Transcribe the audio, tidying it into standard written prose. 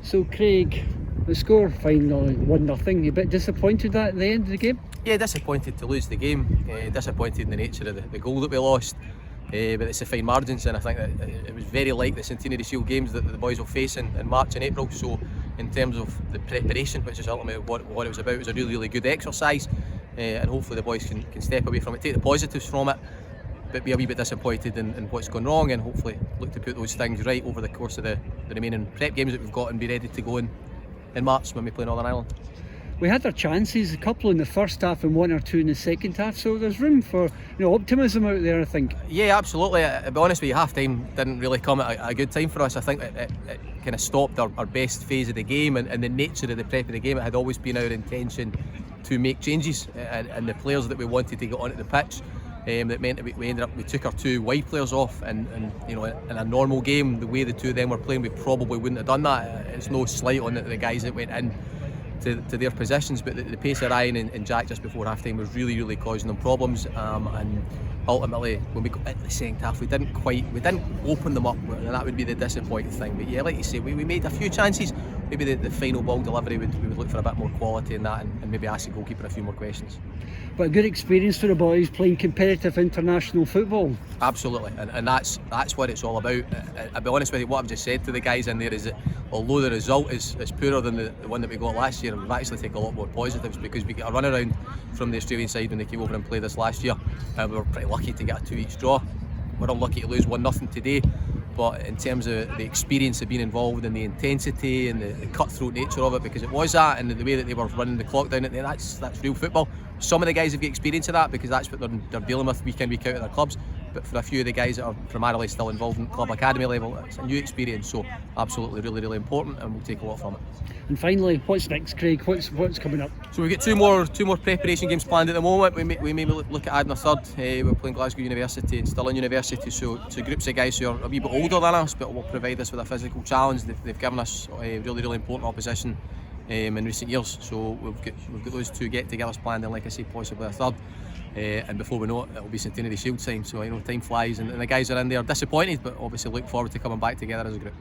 So Craig, the score finally 1-0. You a bit disappointed at the end of the game? Yeah, disappointed to lose the game, disappointed in the nature of the goal that we lost, but it's the fine margins, and I think that it was very like the Centenary Shield games that the boys will face in March and April. So in terms of the preparation, which is ultimately what it was about, it was a really good exercise, and hopefully the boys can step away from it, take the positives from it, but be a wee bit disappointed in what's gone wrong, and hopefully look to put those things right over the course of the remaining prep games that we've got, and be ready to go in March when we play Northern Ireland. We had our chances, a couple in the first half and 1 or 2 in the second half, so there's room for optimism out there, I think. Yeah, absolutely. To be honest with you, half time didn't really come at a good time for us. I think it kind of stopped our best phase of the game, and the nature of the prep of the game. It had always been our intention to make changes, and the players that we wanted to get onto the pitch. That meant that we took our 2 wide players off, and in a normal game, the way the 2 of them were playing, we probably wouldn't have done that. It's no slight on the guys that went in to their positions, but the pace of Ryan and Jack just before half time was really causing them problems, and ultimately when we got into the second half, we didn't open them up, and that would be the disappointing thing. But yeah, like you say, we made a few chances. Maybe the final ball delivery we would look for a bit more quality in that, and maybe ask the goalkeeper a few more questions. But a good experience for the boys playing competitive international football. Absolutely, and that's what it's all about. I'll be honest with you, what I've just said to the guys in there is that although the result is poorer than the one that we got last year, we've actually taken a lot more positives, because we get a run around from the Australian side when they came over and played us last year, and we were pretty lucky to get a 2 each draw. We're unlucky to lose 1-0 today, but in terms of the experience of being involved and the intensity and the cutthroat nature of it, because it was that, and the way that they were running the clock down at there, that's real football. Some of the guys have got experience of that, because that's what they're dealing with week in, week out at their clubs. But for a few of the guys that are primarily still involved in club academy level, it's a new experience, so absolutely really important, and we'll take a lot from it. And finally, what's next, Craig? What's coming up? So we've got two more preparation games planned at the moment. We may look at adding a third. We're playing Glasgow University and Stirling University, so groups of guys who are a wee bit older than us, but will provide us with a physical challenge. They've given us a really important opposition in recent years, so we've got those 2 get-togethers planned, and like I say, possibly a third. And before we know it, it'll be Centenary Shield time. So time flies, and the guys are in there disappointed, but obviously look forward to coming back together as a group.